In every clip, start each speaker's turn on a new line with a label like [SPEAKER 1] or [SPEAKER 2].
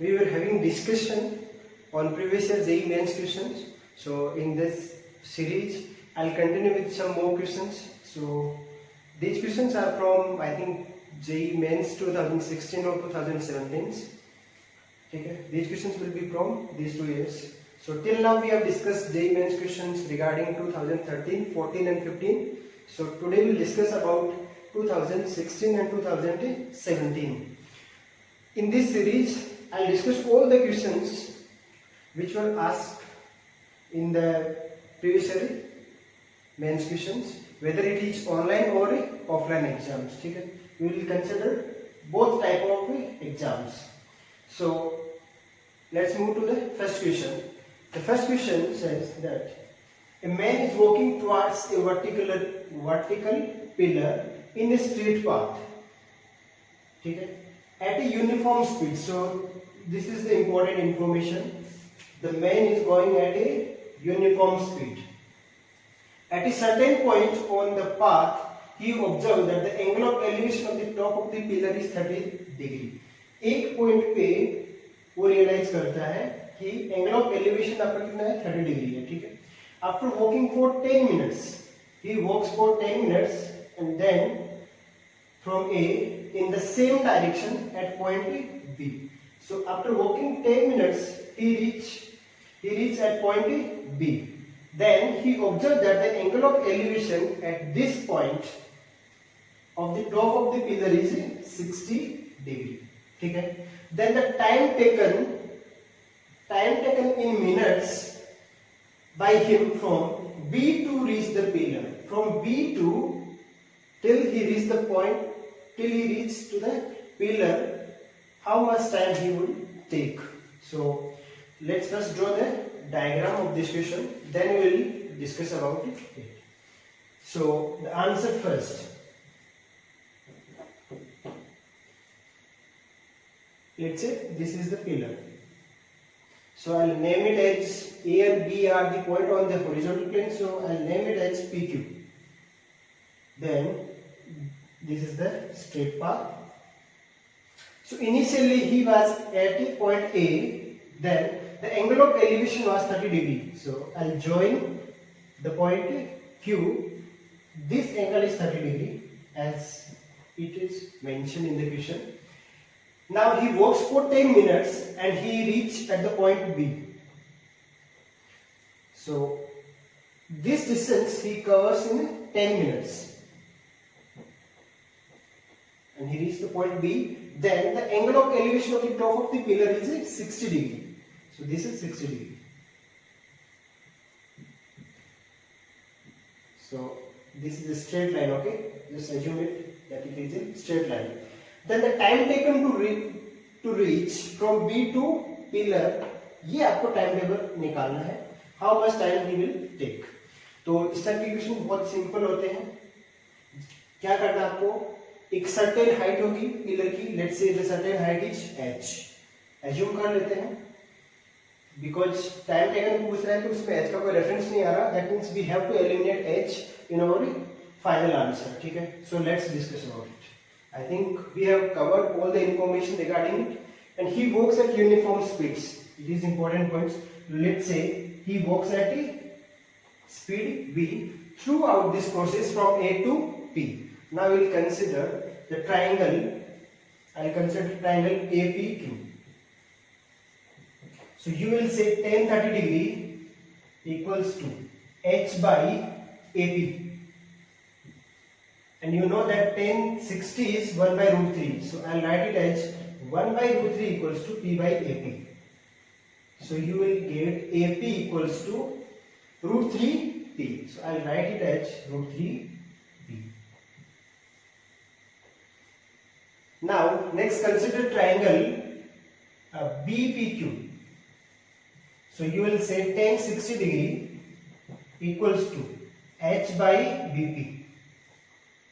[SPEAKER 1] we were having discussion on previous year JEE mains questions. So in this series, I'll continue with some more questions. So these questions are from, I think, JEE mains 2016 or 2017. Okay. These questions will be from these 2 years. So till now we have discussed JEE mains questions regarding 2013, 14 and 15. So today we'll discuss about 2016 and 2017. In this series, I'll discuss all the questions which were asked in the previous year mains questions, whether it is online or offline exams. Okay? We will consider both type of exams. So let's move to the first question. The first question says that a man is walking towards a vertical pillar in a straight path, okay, at a uniform speed. So this is the important information. The man is going at a uniform speed. At a certain point on the path, he observed that the angle of elevation of the top of the pillar is 30 degree. एक point पे वो realise करता है कि angle of elevation आपका कितना है, 30 degree है. ठीक है. After walking for 10 minutes, he walks for 10 minutes and then from a in the same direction at point B. So after walking 10 minutes, he reached at point B. Then he observed that the angle of elevation at this point of the top of the pillar is 60 degree. Okay. Then the time taken in minutes by him from B to reach the pillar, from B to till he reached the point, till he reaches to the pillar, how much time he would take. So let's first draw the diagram of this question, then we will discuss about it. So the answer first. Let's say this is the pillar. So I'll name it as A and B are the point on the horizontal plane, so I'll name it as PQ. Then this is the straight path. So initially he was at point A, then the angle of elevation was 30 degree. So I'll join the point Q. This angle is 30 degree as it is mentioned in the question. Now he walks for 10 minutes and he reached at the point B. So this distance he covers in 10 minutes. And he reached the point B, then the angle of elevation of the top of the pillar is 60 degree. So this is 60 degree. So this is a straight line, okay? Just assume it that it is a straight line. Then the time taken to reach from B to pillar, ये आपको time table निकालना है. How much time he will take? तो इस type के question बहुत simple होते हैं. क्या करना है आपको? एक सर्टेन हाइट होगी पिलर की, let's say the certain height is h. Assume कर लेते हैं, बिकॉज टाइम टेकन पूछ रहा है तो उसमें h का कोई रेफरेंस नहीं आ रहा. That means we have to eliminate h in our final answer. ठीक है. So let's discuss about it. I think we have covered all the information regarding it. And he walks at uniform speeds. It is important points. Let's say he walks at speed v throughout this process from A to P. Now we will consider the triangle. I will consider triangle APQ. So you will say tan 30 degree equals to h by AP, and you know that tan 60 is 1 by root 3. So I will write it as 1 by root 3 equals to P by AP. So you will get AP equals to root 3 P. So I will write it as root 3 P. Now next consider triangle BPQ. So you will say tan 60 degree equals to h by BP,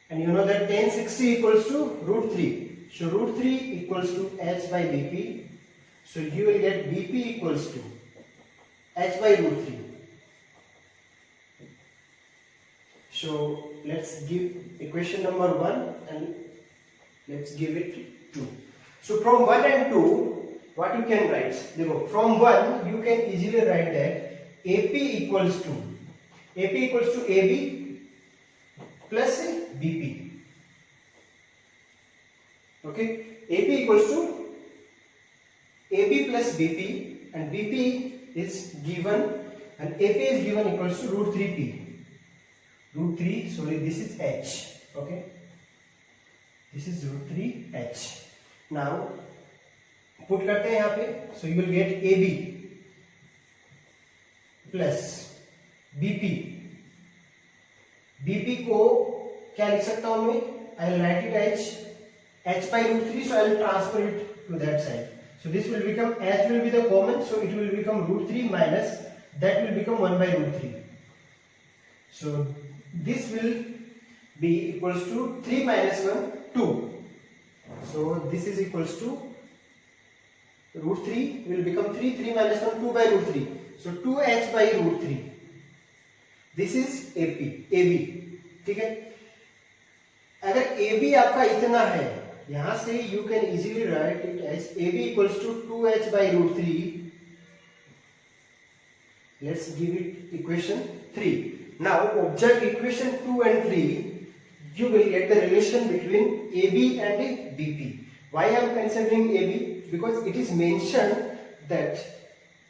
[SPEAKER 1] and you know that tan 60 equals to root 3. So root 3 equals to h by BP. So you will get BP equals to h by root 3. So let's give equation number 1 and let's give it 2. So from 1 and 2, what you can write, देखो from 1 you can easily write that AP equals to AB plus BP. Okay, AP equals to AB plus BP, and BP is given, and AP is given equals to root 3P. Root 3, sorry, this is H. Okay, this is root 3H. Now put करते हैं यहाँ पे, so you will get AB plus BP. BP को क्या लिख सकता हूं मैं? I will write it H by root 3, so I will transfer it to that side. So this will become, H will be the common, so it will become root 3 minus that will become 1 by root 3. So this will be equals to 3 minus 1, 2. So this is equals to root 3 will become 3, 3 minus 1, 2 by root 3. So 2H by root 3. This is AB. ठीक है, अगर AB आपका इतना है, यहां से you can easily write it as AB equals to 2H by root 3. Let's give it equation 3. Now object equation 2 and 3, you will get the relation between AB and BP. Why I am considering AB? Because it is mentioned that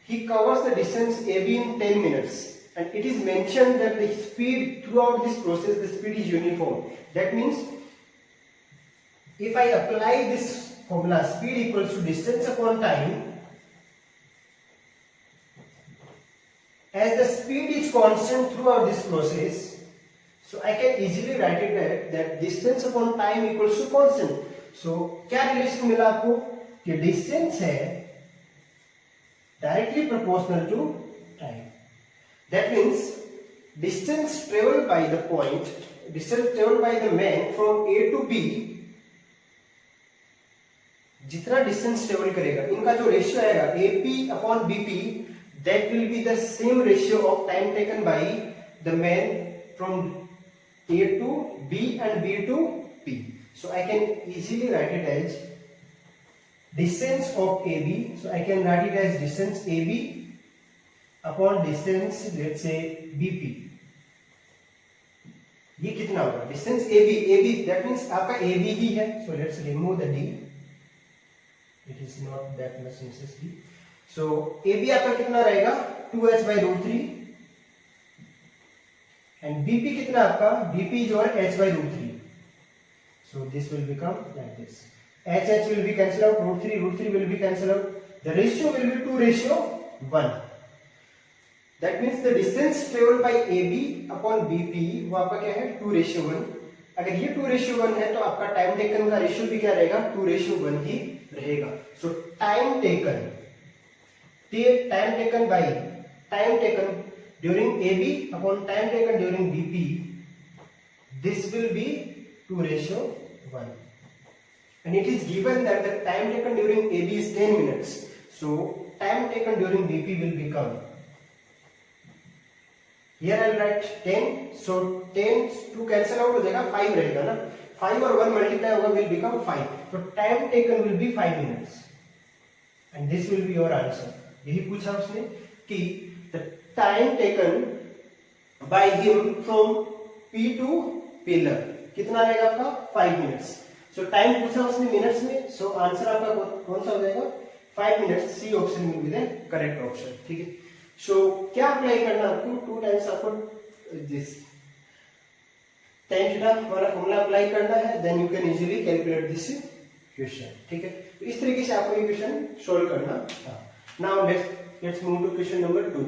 [SPEAKER 1] he covers the distance AB in 10 minutes, and it is mentioned that the speed throughout this process, the speed is uniform. That means if I apply this formula, speed equals to distance upon time, as the speed is constant throughout this process, so I can easily write it that distance upon time equals to constant. So क्या relation मिला आपको कि distance है directly proportional to time. That means distance traveled by the point, distance traveled by the man from A to B, जितना distance travel करेगा, इनका जो ratio आएगा AP upon BP, that will be the same ratio of time taken by the man from A to B and B to P. So I can easily write it as distance of AB. So I can write it as distance AB upon distance, let's say BP. ये कितना होगा? Distance AB that means आपका AB ही है. So let's remove the D. It is not that much necessary. So AB आपका कितना रहेगा? 2H by root 3, and BP कितना आपका? BP is over H by root 3. So this will become like this. H will be cancelled out. Root 3 will be cancelled out. The ratio will be 2:1. That means the distance traveled by AB upon BP वो आपका क्या है? 2:1. अगर ये 2:1 है तो आपका time taken का रेशियो भी क्या रहेगा? 2:1 ही रहेगा. So time taken by time taken during AB upon time taken during BP, this will be 2:1, and it is given that the time taken during AB is 10 minutes. So time taken during BP will become, here I will write 10. So 10 to cancel out हो जाएगा, 5 रहेगा ना, 5 और 1 multiply होगा will become 5. So time taken will be 5 minutes, and this will be your answer. यही पूछा उसने कि the time taken by him from P to pillar कितना रहेगा आपका? 5 minutes. So टाइम पूछा उसने मिनट्स में, so आंसर आपका कौन सा हो जाएगा? 5 minutes. C option will be the correct option. ठीक है. So क्या अप्लाई करना आपको? 2 times आपको this tan थीटा वाला फॉर्मूला अप्लाई करना है, then you can easily calculate this question. ठीक है. तो इस तरीके से आपको ये क्वेश्चन सोल्व करना था. Now let's move to question number 2.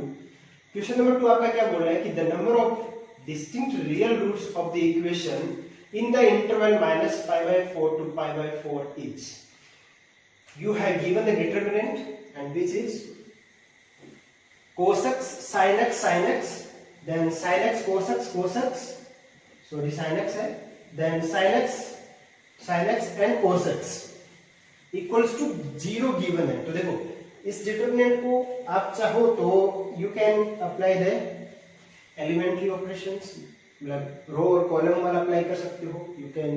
[SPEAKER 1] Question number 2 आपका क्या बोल रहा है कि the number of distinct real roots of the equation in the interval minus pi by 4 to pi by 4 is. You have given the determinant, and which is cos x sin x, then sin x cos x, sorry sin x है, then sin x and cos x equals to 0 given है. तो देखो इस determinant को आप चाहो तो you can apply the elementary operations, मतलब रो और कॉलम वाला अप्लाई कर सकते हो. You can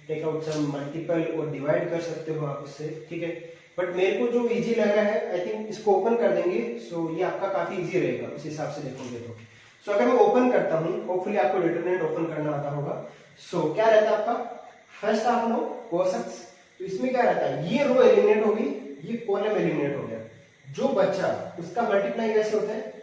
[SPEAKER 1] take out some multiple और डिवाइड कर सकते हो आप उससे. ठीक है. बट मेरे को जो इजी लग रहा है, आई थिंक इसको ओपन कर देंगे, सो ये आपका काफी इजी रहेगा उस हिसाब से देखोगे तो। सो अगर मैं ओपन करता हूँ, होपफुली आपको डिटरमिनेंट ओपन करना आता होगा। सो क्या रहता है आपका, फर्स्ट आप लो cos x, तो इसमें क्या रहता है, ये रो एलिमिनेट होगी, ये कॉलम एलिमिनेट हो गया, जो बच्चा उसका मल्टीप्लाई कैसे होता है,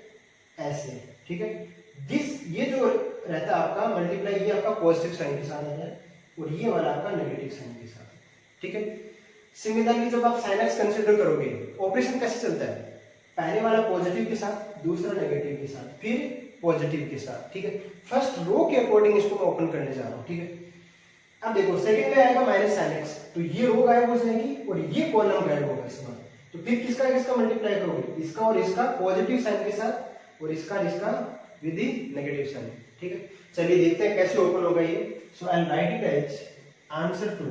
[SPEAKER 1] ऐसे, ठीक है। ये जो रहता है आपका मल्टीप्लाई, ये आपका पॉजिटिव साइन के साथ आता है और ये वाला आपका नेगेटिव साइन के साथ, ठीक है। सिमिलरली जब आप sin x कंसीडर करोगे, ऑपरेशन कैसे चलता है, पहले वाला पॉजिटिव के साथ, दूसरा नेगेटिव के साथ, फिर पॉजिटिव के साथ, ठीक है। फर्स्ट रो के अकॉर्डिंग इसको मैं ओपन करने जा रहा हूँ, ठीक है। अब देखो सेकंड में आएगा sin x, तो ये रो गायब हो जाएगी और ये कॉलम गायब होगा इस बार। तो फिर किसका किसका मल्टीप्लाई करोगे, इसका और इसका पॉजिटिव साइन के साथ और इसका विद नेगेटिव साइन, ठीक है। चलिए देखते हैं कैसे ओपन होगा ये। So I write it as answer to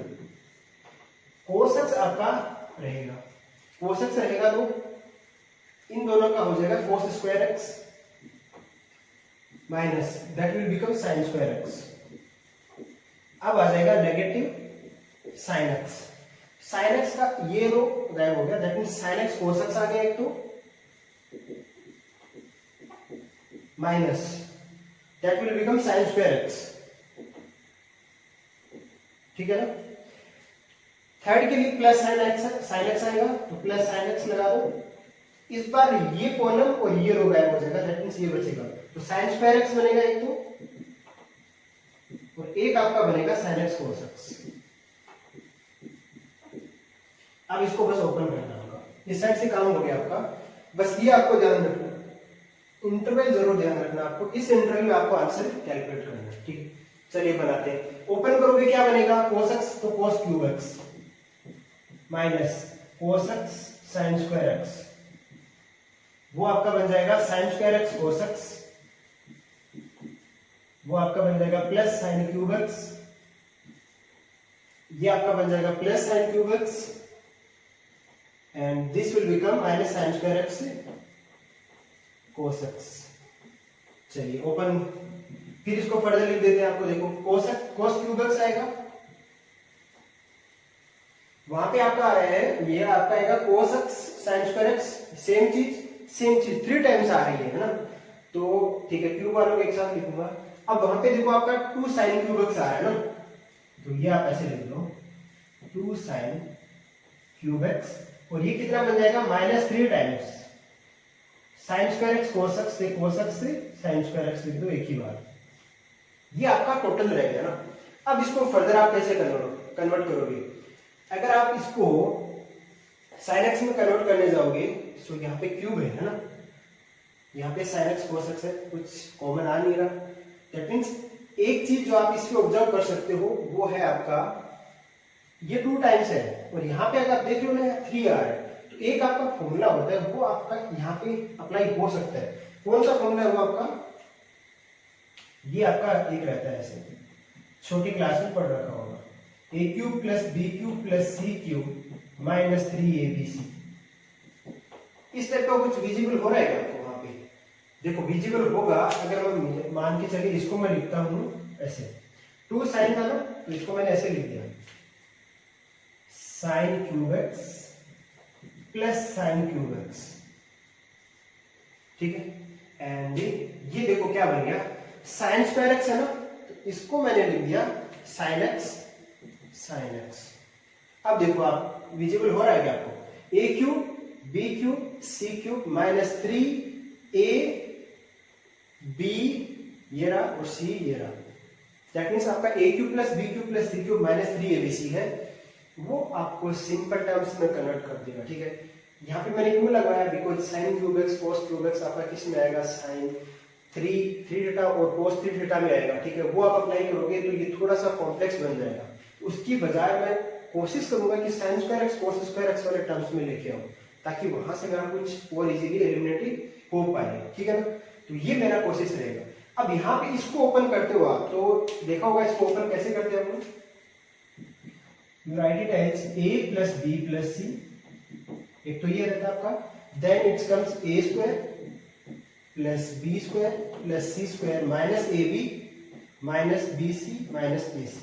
[SPEAKER 1] cos x आपका रहेगा, cos x रहेगा तो इन दोनों का हो जाएगा cos square x minus that will become sin square x। अब आ जाएगा negative sin x, sin x का ये रो गायब हो गया, that means sin x cos x आ गया एक तो, minus that will become sin square x, ठीक है ना। थर्ड के लिए प्लस sin x आएगा, तो प्लस sin x लगा दो, इस बार ये कॉलम और ये रो गायब हो जाएगा, दैट मींस ये बचेगा, तो sin स्क्वायर x बनेगा एक तो, और एक आपका बनेगा sin x cos x। अब इसको बस ओपन करना होगा, इस साइड से काम हो गया आपका। बस ये आपको ध्यान रखना, इंटरवल जरूर ध्यान रखना आपको, इस इंटरवल में आपको आंसर कैलकुलेट करना है, ठीक है। चलिए बनाते हैं, ओपन करोगे क्या बनेगा, cos x तो cos cube x minus cos x sin square x, वो आपका बन जाएगा sin square x cos x, वो आपका बन जाएगा प्लस sin क्यूब x, ये आपका बन जाएगा plus sin cube x, and this will become minus sin square x cos x। चलिए ओपन, फिर इसको फर्दर लिख देते हैं आपको, देखो cos क्यूब x आएगा, वहां पे आपका आ रहा है, ये आपका आएगा cos x sin square x, same चीज 3 टाइम्स आ रही है ना, तो ठीक है, क्यूब वालों को एक साथ लिखूंगा। अब वहां पे देखो आपका 2 sin क्यूब x आ रहा है ना, तो ये आप ऐसे लिख लो 2 sin क्यूब x, और ये कितना बन जाएगा, -3 times sin square x cos x से cos x से sin स्क्वायर x लिख दो एक ही बार, ये आपका टोटल रह गया ना। अब इसको फर्दर आप कैसे कन्वर्ट करोगे, अगर आप इसको sin x में कन्वर्ट करने जाओगे, तो यहाँ पे क्यूब है ना, यहाँ पे sin x cos x है, कुछ कॉमन आ नहीं रहा, दैट मींस एक चीज जो आप इसमें ऑब्जर्व कर सकते हो वो है आपका ये 2 टाइम्स है, और यहाँ पे अगर आप देख रहे हो ना 3 आ रहा है, तो एक आपका फॉर्मूला होता है वो आपका यहाँ पे अप्लाई हो सकता है। कौन सा फॉर्मूला है वो आपका, ये आपका एक रहता है, ऐसे छोटी क्लास में पढ़ रखा होगा, a cube plus b cube plus c cube minus 3abc। इस टाइप का कुछ विजिबल हो रहा है आपको वहां पे, देखो विजिबल होगा। अगर मैं मान के चलिए इसको मैं लिखता हूं ऐसे, 2 sin था ना, तो इसको मैंने ऐसे लिख दिया sin cube x plus sin cube x, ठीक है। एंड ये देखो क्या बन गया, sin स्क्वायर x है ना, तो इसको मैंने लिख दिया sin x sin x। अब देखो आप विजिबल हो रहा है क्या आपको, a cube b cube c cube minus 3a b ये रहा और c ये रहा, दैट मींस आपका a cube plus b cube plus c cube minus 3abc है, वो आपको सिंपल टर्म्स में कन्वर्ट कर देगा, ठीक है। यहाँ पे मैंने क्यों लगाया, because sin cube x cos cube x आपका किस में आएगा, sin 3 थीटा और cos 3 थीटा में आएगा, ठीक है। वो आप अप्लाई करोगे तो ये थोड़ा सा कॉम्प्लेक्स बन जाएगा, उसकी बजाय मैं कोशिश करूंगा कि sin square x cos square x वाले टर्म्स में लेके आऊं, ताकि वहां से मेरा कुछ और इजीली एलिमिनेट हो पाए, ठीक है ना। तो ये मेरा कोशिश रहेगा। अब यहाँ पे इसको ओपन करते हो आप, तो देखा होगा इसको ओपन कैसे करते हैं हम लोग, you write it as a plus b plus c, एक तो ये रहता है आपका, then it comes a square plus b square plus c square minus ab minus bc minus ac,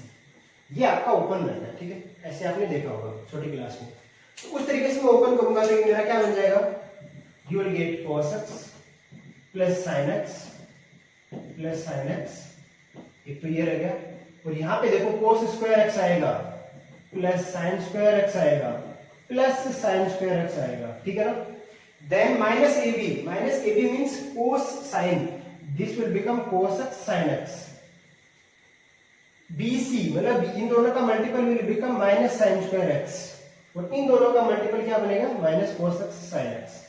[SPEAKER 1] ये आपका ओपन रहता है, ठीक है। ऐसे आपने देखा होगा छोटी क्लास में। उस तरीके से मैं ओपन करूंगा तो मेरा क्या बन जाएगा, you will gate cos x plus sin x plus sin x, एक तो ये रह गया, और यहाँ पे देखो cos स्क्वायर x आएगा प्लस sin स्क्वायर x आएगा प्लस sin स्क्वायर x आएगा, ठीक है ना। Then minus ab means cos sin, this will become cos x sin x। bc मतलब इन दोनों का multiple will become minus sin square x, और इन दोनों का मल्टीपल क्या बनेगा, minus cos x sin x।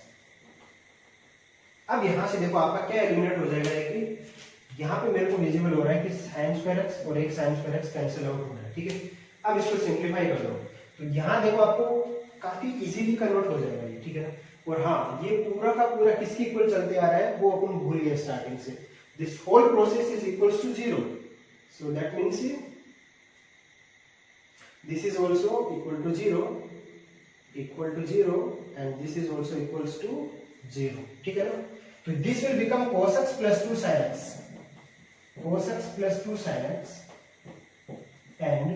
[SPEAKER 1] अब यहां से देखो आपका क्या एलिमिनेट हो जाएगा, एक यहाँ पे मेरे को विजिबल हो रहा है कि sin स्क्वायर x और एक sin square x cancel out हो रहा है, ठीक है। अब इसको सिंप्लीफाई कर दो तो यहाँ देखो आपको काफी इजीली कन्वर्ट हो जाएगा ये, ठीक है ना। और हाँ, ये पूरा का पूरा किसके इक्वल चलते आ रहा है वो अपन भूल गए स्टार्टिंग से, this whole process is equals to 0, so that means this is also equal to 0 and this is also equals to 0, ठीक है ना। तो this will become cos x plus 2 sin x, cos x plus 2 sin x, and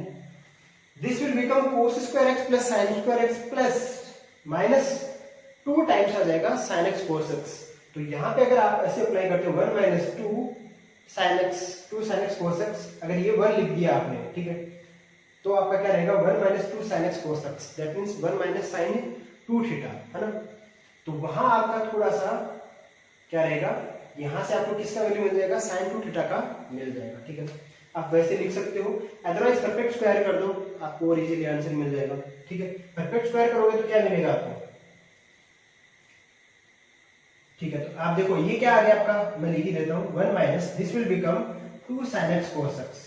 [SPEAKER 1] this will become cos square x plus sin square x plus minus 2 times आ जाएगा sin x cos x। तो यहाँ पे अगर आप ऐसे apply करते हो 1 minus 2 sin x cos x, अगर ये 1 लिख दिया आपने, ठीक है, तो आपका क्या रहेगा 1 minus 2 sin x cos x, that means 1 minus sin 2 theta, है ना। तो वहां आपका थोड़ा सा क्या रहेगा, यहां से आपको किसका वैल्यू मिल जाएगा, sin 2 थीटा का मिल जाएगा, ठीक है ना। आप वैसे लिख सकते हो, अदरवाइज परफेक्ट स्क्वायर कर दो, आपको और इजीली आंसर मिल जाएगा, ठीक है। परफेक्ट स्क्वायर करोगे तो क्या मिलेगा आपको, ठीक है। तो आप देखो ये क्या आ गया आपका, मैं लिख ही देता हूं, 1 minus this will become 2 sin x cos x,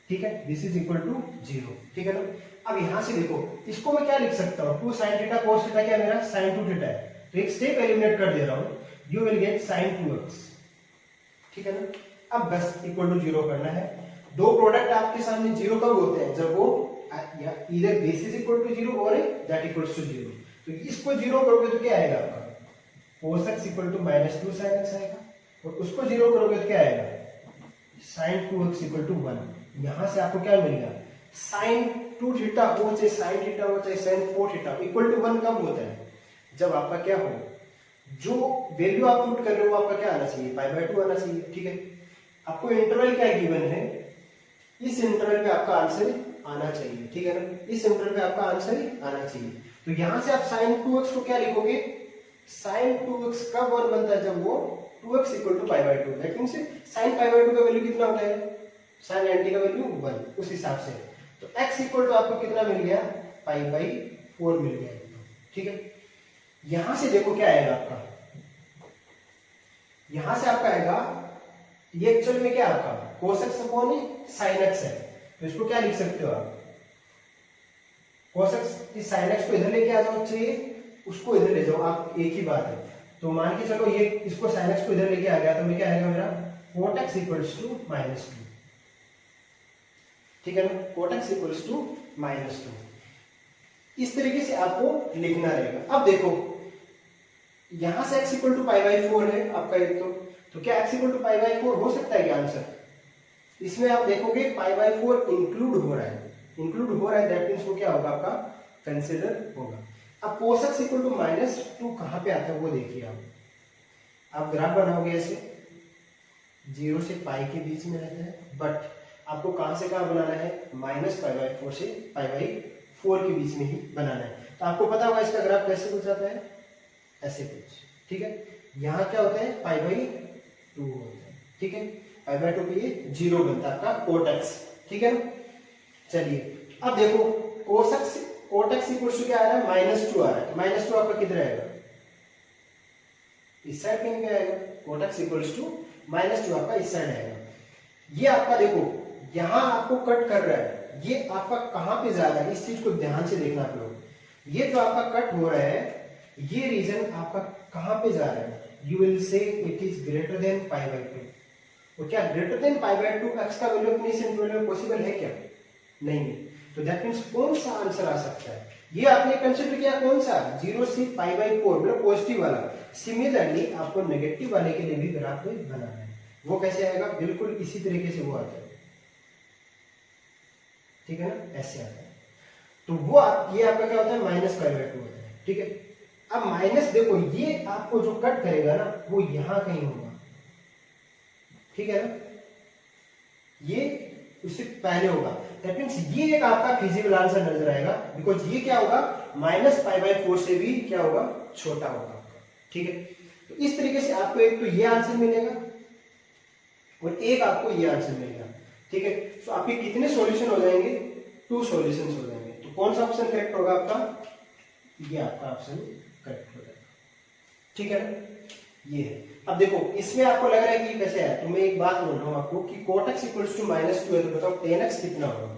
[SPEAKER 1] ठीक है, दिस इज इक्वल टू 0, ठीक है ना। अब यहां से देखो इसको मैं क्या लिख सकता हूं, 2 sin थीटा cos थीटा क्या मेरा sin 2 थीटा है, तो एक स्टेप एलिमिनेट कर दे रहा हूं, you will get sin 2x, ठीक है ना। अब बस इक्वल टू 0 करना है। दो प्रोडक्ट आपके सामने 0 कब होते हैं, जब वो इधर दिस इज इक्वल टू 0 और दैट इक्वल्स टू 0। तो इसको 0 करोगे तो क्या आएगा आपका, cos x equal to minus 2 sin x आएगा, और उसको 0 करोगे तो क्या आएगा, sin 2x इक्वल टू 1। यहां से आपको क्या मिलेगा, sin 2 थीटा हो चाहे sin थीटा हो चाहे sin 4 थीटा इक्वल टू 1 कब होता है, जब आपका क्या हो, जो वैल्यू आप पुट कर रहे हो आपका क्या आना चाहिए, π/2 आना चाहिए, ठीक है। आपको इंटरवल क्या गिवन है, इस इंटरवल पे आपका आंसर आना चाहिए, ठीक है ना, इस इंटरवल पे आपका आंसर आना चाहिए। तो यहां से आप sin 2x को क्या लिखोगे, sin 2x कब 1 बनता है, जब वो 2x equal to π/2, that means sin π/2 का वैल्यू कितना होता है, sin nt का वैल्यू 1, उस हिसाब से। तो x इक्वल टू आपको कितना मिल गया, π/4 मिल गया, ठीक है। यहां से देखो क्या आएगा आपका, यहां से आपका आएगा, ये एक्चुअल में क्या आपका cos x upon sin x है, तो इसको क्या लिख सकते हो आप, cos x इस sin x को इधर लेके आ जाओ, चाहिए उसको इधर ले जाओ आप, एक ही बात है। तो मान के चलो ये इसको sin x को इधर लेके आ गया, तो ये क्या आएगा मेरा cot x इक्वल्स टू -2, ठीक है ना, cot x इक्वल्स टू -2। इस तरीके से आपको लिखना रहेगा। अब देखो यहां से x इक्वल टू π/4 है आपका एक, तो क्या x इक्वल टू π/4 हो सकता है क्या आंसर, इसमें आप देखोगे π/4 इंक्लूड हो रहा है, दैट मींस वो क्या होगा आपका कंसीडर होगा। अब cos x इक्वल टू -2 कहां पे आता है वो देखिए, आप ग्राफ बनाओगे ऐसे 0 से π के बीच में रहता है, बट आपको कहां से कहां बनाना है, -π/4 से π/4 के बीच में ही बनाना है। तो आपको पता होगा इसका ग्राफ कैसे कुछ आता है, ऐसे कुछ, ठीक है। यहां क्या होता है π/2 होता है, ठीक है, π/2 पे ये 0 बनता है आपका cot x, ठीक है ना। चलिए अब देखो cot x इक्वल्स टू क्या आ रहा है, -2 आ रहा है, -2 आपका किधर आएगा, इस साइड कहीं पे आएगा, cot x इक्वल्स टू -2 आपका इस साइड आएगा। ये आपका देखो यहां आपको कट कर रहा है, ये आपका कहां पे जा रहा है, इस चीज को ध्यान से देखना आप लोग, ये जो आपका कट हो रहा है ये रीजन आपका कहां पे जा रहा है, you will say it is greater than π/2। और क्या ग्रेटर देन π/2 x का वैल्यू अपने इस इंटरवल में पॉसिबल है क्या, नहीं। तो दैट मींस कौन सा आंसर आ सकता है, ये आपने कंसीडर किया कौन सा, 0 से π/4 मतलब पॉजिटिव वाला। सिमिलरली आपको नेगेटिव वाले के लिए भी ग्राफ बनाना है, वो कैसे आएगा, बिल्कुल इसी तरीके से वो आता है, ठीक है ना, ऐसे आता है। तो वो ये आपका क्या होता है -π/2 होता है, ठीक है। अब माइनस देखो ये आपको जो कट करेगा ना वो यहां कहीं होगा, ठीक है ना, ये उससे पहले होगा। दैट मीन्स ये एक आपका फिजिकल आंसर नजर आएगा, बिकॉज ये क्या होगा -π/4 से भी क्या होगा छोटा होगा आपका, ठीक है। तो इस तरीके से आपको एक तो ये आंसर मिलेगा और एक आपको ये आंसर मिलेगा, ठीक है। तो आपके कितने सॉल्यूशन हो जाएंगे, 2 सॉल्यूशंस हो जाएंगे। तो कौन सा ऑप्शन करेक्ट होगा आपका, ये आपका ऑप्शन करेक्ट हो जाएगा, ठीक है ना, ये है। अब देखो इसमें आपको लग रहा है कि कैसे है, तो मैं एक बात बोल रहा हूं आपको कि cot x = -2 है, तो बताओ tan x कितना होगा,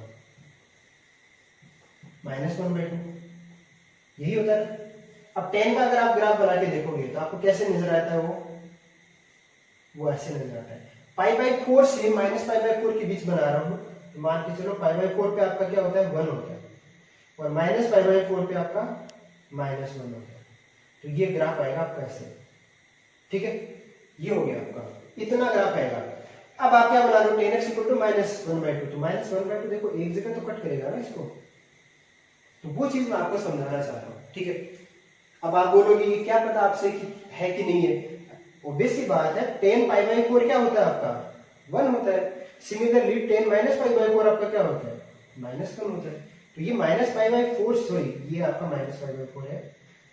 [SPEAKER 1] -1/2, यही होता है। अब tan का अगर आप ग्राफ बना के देखोगे तो आपको कैसे नजर आता है, वो ऐसे नजर आता है। π/4 से -π/4 के बीच बना रहा हूं, तो मान के चलो π/4 पे आपका क्या होता है 1 होता है, और -π/4 पे आपका -1 होता है। तो ये ग्राफ आएगा आपका ऐसे, ठीक है, ये हो गया आपका, इतना ग्राफ आएगा। अब आप क्या बना रहे हो, tan x = -1/2, तो -1/2 देखो एक जगह तो कट करेगा ना इसको, तो वो चीज मैं आपको समझाना चाहता हूँ, ठीक है। अब आप बोलोगे ये क्या पता आपसे कि है कि नहीं है, ऑब्वियस सी बात है, tan π/4 क्या होता है आपका 1 होता है। सिमिलरली tan -π/4 आपका क्या होता है -1 होता है। तो ये -π/4 सॉरी ये आपका -π/4 है,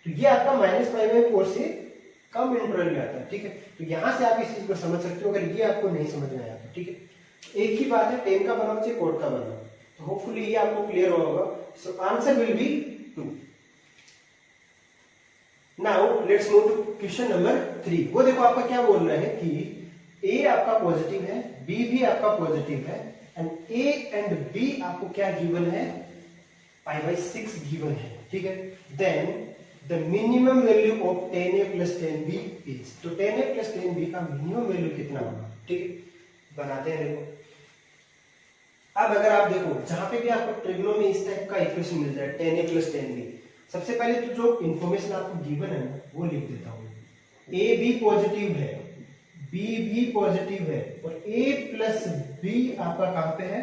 [SPEAKER 1] तो ये आपका -π/4 से कम इंटरवल में आता है, ठीक है। तो यहां से आप इस चीज को समझ सकते हो, अगर ये आपको नहीं समझ में आया तो, ठीक है। एक ही बात है, tan का बनाओ चाहे cot का बनाओ, तो होपफुली ये आपको क्लियर होगा। So answer will be 2। Now let's move to question number 3। वो देखो आपका क्या बोल रहा है कि A आपका पॉजिटिव है, B भी आपका पॉजिटिव है, एंड A एंड B आपको क्या गिवन है, π/6 गिवन है, ठीक है। Then the minimum value of tan A + tan B is, तो tan A + tan B का मिनिमम वैल्यू कितना होगा, ठीक है। बनाते हैं, देखो अब अगर आप देखो जहां पे भी आपको ट्रिग्नो में इस टाइप का इक्वेशन मिल जाए tan A + tan B, सबसे पहले तो जो इन्फॉर्मेशन आपको गिवन है ना वो लिख देता हूं। A B पॉजिटिव है, B भी पॉजिटिव है, और A + B आपका कहां पे है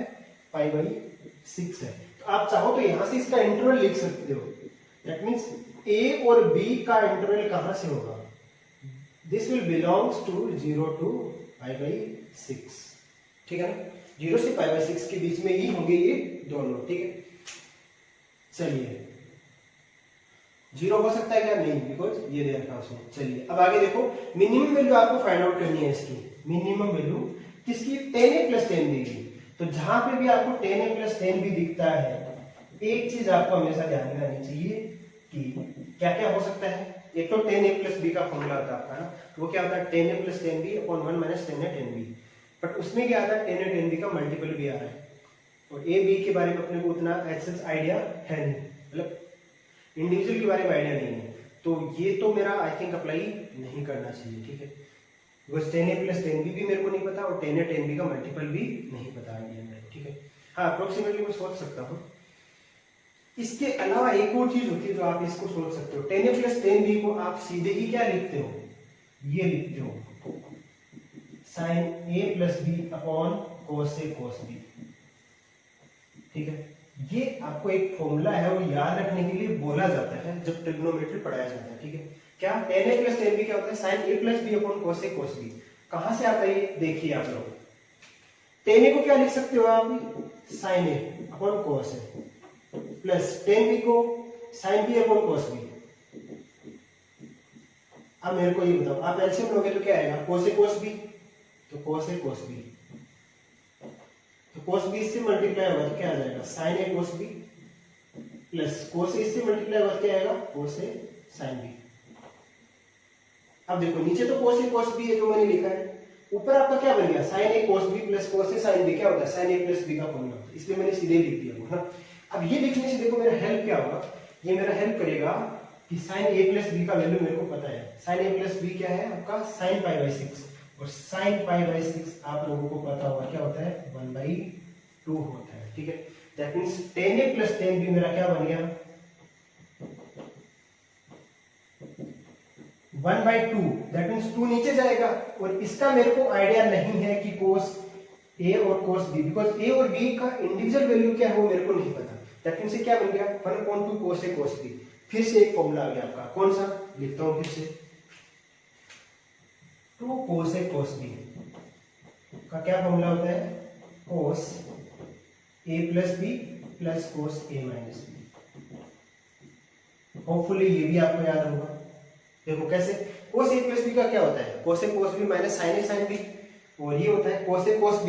[SPEAKER 1] π/6 है। तो आप चाहो तो यहां से इसका इंटरवल लिख सकते हो, दैट मींस A और B का इंटरवल कहां से होगा, this will belongs to 0 to π/6, ठीक है ना, 0 से π/6 के बीच में ही होंगे ये दोनों, ठीक है। चलिए 0 हो सकता है क्या, नहीं, बिकॉज ये दे रखा है उसमें। चलिए अब आगे देखो, मिनिमम वैल्यू आपको फाइंड आउट करनी है इसकी, मिनिमम वैल्यू किसकी, tan A + tan B की। तो जहां पे भी आपको tan A + tan B दिखता है, एक चीज आपको हमेशा ध्यान में रखनी चाहिए कि क्या क्या हो सकता है। एक तो tan A + B का फॉर्मूला होता है आपका ना, तो वो क्या होता है tan A + tan B / 1 - tan A tan B, but उसमें क्या आता है tan A tan B का मल्टीपल भी आ रहा है, और A B के बारे में अपने को उतना एक्सेस आइडिया है नहीं, मतलब इंडिविजुअल के बारे में आइडिया नहीं है, तो ये तो मेरा आई थिंक अप्लाई नहीं करना चाहिए, ठीक है। Because tan A + tan B भी मेरे को नहीं पता, और tan A tan B का मल्टीपल भी नहीं पता आइडिया में, ठीक है। हाँ अप्रोक्सीमेटली मैं सोच सकता हूँ। इसके अलावा एक और चीज होती है जो आप इसको सोच सकते हो, tan A + tan B को आप सीधे ही क्या लिखते हो, ये लिखते हो sin A + B / cos A cos B, ठीक है। ये आपको एक फॉर्मूला है, वो याद रखने के लिए बोला जाता है जब ट्रिग्नोमेट्री पढ़ाया जाता है, ठीक है। क्या tan A + tan B क्या होता है, sin A + B / cos A cos B। कहां से आता है ये देखिए आप लोग, tan A को क्या लिख सकते हो आप, sin A / cos A, plus tan B को sin B / cos B। अब मेरे को ये बताओ, आप एलसीएम लोगे तो क्या आएगा, cos A cos B, तो cos A cos B, तो cos B से मल्टीप्लाई होगा तो क्या आ जाएगा, sin A cos B, plus cos A से मल्टीप्लाई होगा क्या आएगा, cos A sin B। अब देखो नीचे तो cos A cos B है जो मैंने लिखा है, ऊपर आपका क्या बन गया, sin A cos B plus cos A sin B, क्या होता है sin A + B का फॉर्मूला होता है, इसलिए मैंने सीधे लिख दिया वो ना। अब ये लिखने से देखो मेरा हेल्प क्या होगा, ये मेरा हेल्प करेगा कि sin A + B का वैल्यू मेरे को पता है। sin A + B क्या है आपका sin π/6, और sin π/6 आप लोगों को पता होगा क्या होता है 1/2 होता है, ठीक है। That means tan A + tan B मेरा क्या बन गया 1/2, दैट मींस 2 नीचे जाएगा, और इसका मेरे को आइडिया नहीं है कि cos A और cos B, बिकॉज A और B का इंडिविजुअल वैल्यू क्या है वो मेरे को नहीं पता। दैट मीन्स क्या बन गया 1/2 cos A cos B। फिर से एक फॉर्मूला आ गया आपका, कौन सा लिखता हूं फिर से, 2 cos A cos B का क्या फॉर्मूला होता है, cos A plus b plus cos A minus b. Hopefully ये भी आपको याद होगा। देखो कैसे, cos A प्लस बी का क्या होता है, cos A cos B minus sin A sin B, और ये होता है cos A cos B।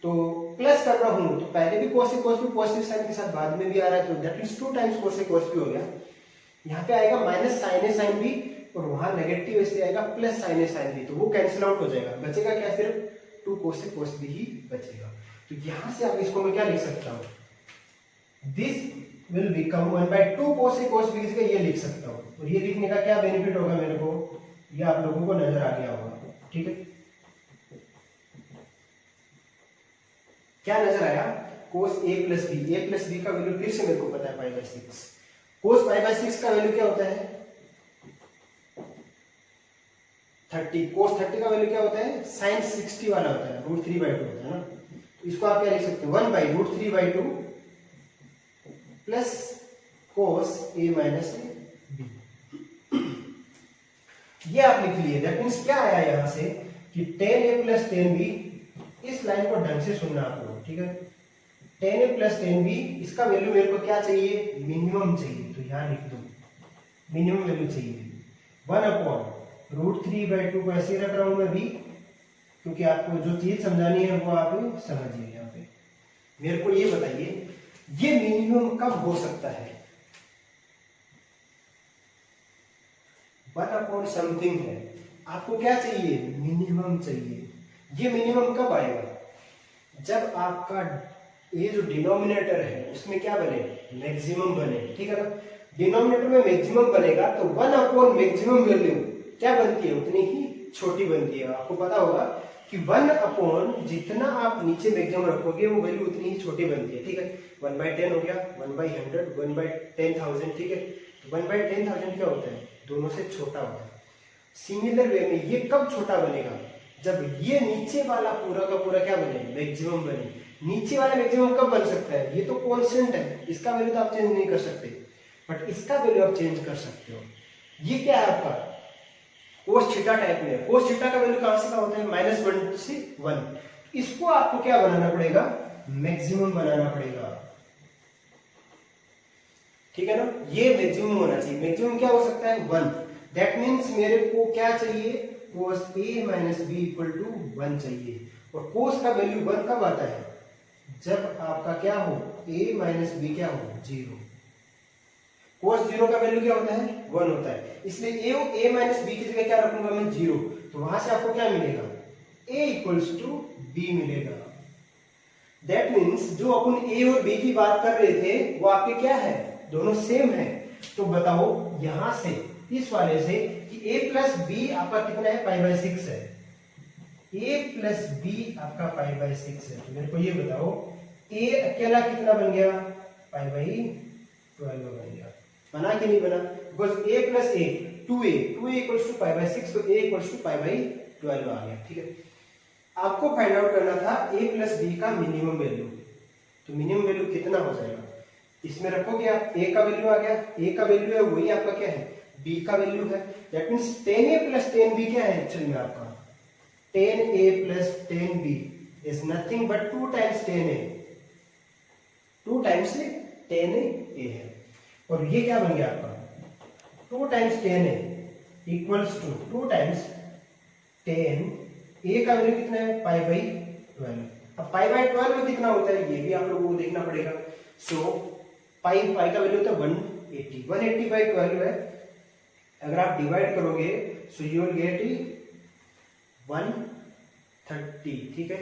[SPEAKER 1] तो प्लस कर रहा हूं तो पहले भी cos A cos B positive sign के साथ बाद में भी आ रहा है, तो that means 2 times cos A cos B हो गया। यहाँ पे आएगा minus sin A sin B, और वहां नेगेटिव इसलिए आएगा plus sin A sin B, तो वो कैंसिल आउट हो जाएगा, बचेगा क्या, सिर्फ 2 cos A cos B ही बचेगा। तो यहां से आप इसको मैं क्या लिख सकता हूं, this will become 1/2 cos A cos B का ये लिख सकता हूं। और ये लिखने का क्या बेनिफिट होगा मेरे को, ये आप लोगों को नजर आ गया होगा, ठीक है। क्या नजर आया, cos A plus B, A plus B का वैल्यू फिर से मेरे को पता है π/6, cos π/6 का वैल्यू क्या होता है 30, cos 30 का वैल्यू क्या होता है sin 60 वाला होता है, √3/2 होता है ना। तो इसको आप क्या लिख सकते हो, 1/√3/2 plus cos A minus B, ये आप लिख लिए। दैट मींस क्या आया यहां से कि tan A plus tan B, इस लाइन को ढंग से सुनना आप लोग, ठीक है। tan A plus tan B, इसका वैल्यू मेरे को क्या चाहिए, मिनिमम चाहिए, तो यहां लिख दो मिनिमम वैल्यू चाहिए 1/√3/2 को ऐसे रख रहा हूं मैं भी, क्योंकि आपको जो चीज समझानी है वो आप समझिए। यहाँ पे मेरे को ये बताइए, ये मिनिमम कब हो सकता है, 1/समथिंग है, आपको क्या चाहिए, मिनिमम चाहिए। ये मिनिमम कब आएगा, जब आपका ये जो डिनोमिनेटर है उसमें क्या बने, मैक्सिमम बने, ठीक है ना। डिनोमिनेटर में मैक्सिमम बनेगा तो 1/मैक्सिमम वैल्यू क्या बनती है, उतनी ही छोटी बनती है। आपको पता होगा कि 1/ जितना आप नीचे मैक्सिमम रखोगे वो वैल्यू उतनी ही छोटी बनती है, ठीक है। 1/10 हो गया, 1/100, 1/10,000, ठीक है। तो 1/10,000 क्या होता है, दोनों से छोटा होता है। सिमिलर वे में ये कब छोटा बनेगा, जब ये नीचे वाला पूरा का पूरा क्या बने, मैक्सिमम बने। नीचे वाला मैक्सिमम कब बन सकता है, ये तो कांस्टेंट है, इसका वैल्यू तो आप चेंज नहीं कर सकते, बट इसका वैल्यू आप चेंज कर सकते हो। ये क्या है आपका cos थीटा टाइप में, cos थीटा का वैल्यू कहां से कहां होता है, -1 से 1। इसको आपको क्या बनाना पड़ेगा, मैक्सिमम बनाना पड़ेगा, ठीक है ना। ये मैक्सिमम होना चाहिए, मैक्सिमम क्या हो सकता है 1। दैट मींस मेरे को क्या चाहिए, cos A minus B equal to 1 चाहिए। और cos का वैल्यू 1 कब आता है, जब आपका क्या हो, A माइनस B क्या हो, 0। cos 0 का वैल्यू क्या होता है, 1 होता है, इसलिए A माइनस B की जगह क्या रखूंगा मैं, 0। तो वहां से आपको क्या मिलेगा, A इक्वल्स टू B मिलेगा। दैट मीन्स जो अपन A और B की बात कर रहे थे वो आपके क्या है, दोनों सेम है। तो बताओ यहां से इस वाले से कि A प्लस B आपका कितना है, π/6 है। A प्लस B आपका π/6 है, तो मेरे को ये बताओ A अकेला कितना बन गया, π/12 बन गया, बना कि नहीं बना, because A plus A 2A equals to π/6, तो A इक्वल्स टू π/12 आ गया, ठीक है। आपको फाइंड आउट करना था A प्लस B का मिनिमम वैल्यू, तो मिनिमम वैल्यू कितना हो जाएगा, इसमें रखोगे आप, A का वैल्यू आ गया, A का वैल्यू है वही आपका क्या है, B का वैल्यू है। That means tan A plus tan B क्या है एक्चुअली में आपका, tan A plus tan B is nothing but 2 times tan A, 2 times tan A है। और ये क्या बन गया आपका, 2 times tan A equals to 2 times tan A का वैल्यू कितना है, π/12। अब π/12 में कितना होता है ये भी आप लोगों को देखना पड़ेगा। सो पाई का वैल्यू होता है 180, 180/12 है। अगर आप डिवाइड करोगे सो यू विल गेट 130, ठीक है,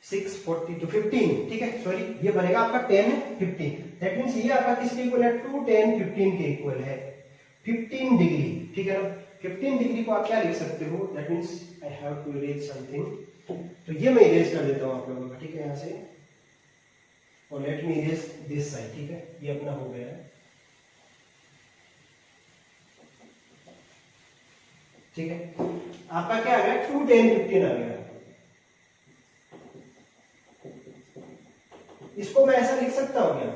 [SPEAKER 1] 640 तो 15, ठीक है, सॉरी ये बनेगा आपका 10 15। दैट मींस ये आपका किसके इक्वल है, 2 10 15 के इक्वल है, 15 डिग्री, ठीक है ना। 15 डिग्री को आप क्या लिख सकते हो, that means I have to erase something, तो ये मैं इरेज कर देता हूं आप लोगों का, ठीक है, यहां से, और let me erase this side, ठीक है, ये अपना हो गया है, ठीक है। आपका क्या आ गया, 2 10 15 आ गया, इसको मैं ऐसा लिख सकता हूँ क्या,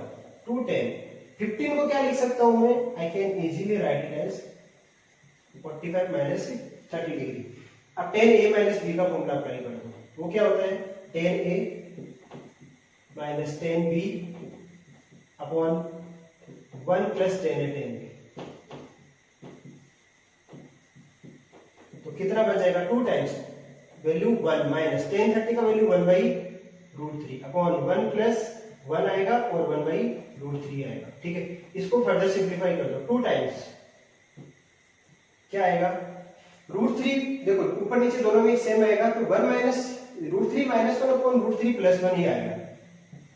[SPEAKER 1] 2 tan 15 को क्या लिख सकता हूँ मैं, I can easily write it as 45 minus 30 degree. अब tan a माइनस बी का फॉर्मूला अप्लाई कर दो, वो क्या होता है tan a minus tan b upon 1 plus tan a tan b। तो कितना बच जाएगा, 2 टाइम्स वैल्यू 1 माइनस tan 30 का वैल्यू 1/√3 अपॉन 1 प्लस 1 आएगा और 1/√3 आएगा। ठीक है, इसको फर्दर सिंप्लीफाई कर दो, 2 टाइम्स क्या आएगा √3, देखो ऊपर नीचे दोनों में सेम आएगा, तो 1 माइनस √3 माइनस 1 अपॉन √3 प्लस 1 ही आएगा।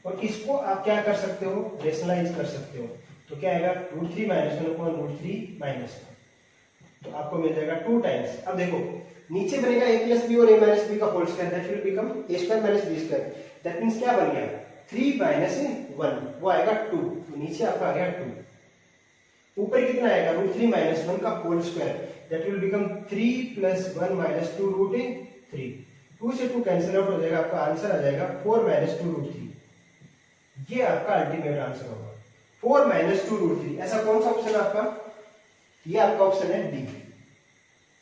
[SPEAKER 1] और इसको आप क्या कर सकते हो, रेशनलाइज कर सकते हो, तो क्या आएगा √3 माइनस 1 अपॉन √3 माइनस 1, तो आपको मिल जाएगा 2 टाइम्स। अब देखो नीचे बनेगा a प्लस बी और a माइनस बी का whole square, that will become a square minus b square, that means क्या बन गया 3 माइनस 1, वो आएगा 2, तो नीचे आपका आ गया 2। ऊपर कितना आएगा √3 माइनस 1 का whole square, that will become 3 plus 1 minus 2√3, 2 से 2 कैंसिल आउट हो जाएगा, आपका आंसर आ जाएगा 4 माइनस 2√3। ये आपका अल्टीमेट आंसर होगा 4 माइनस 2√3। ऐसा कौन सा ऑप्शन है आपका, ये आपका ऑप्शन है डी।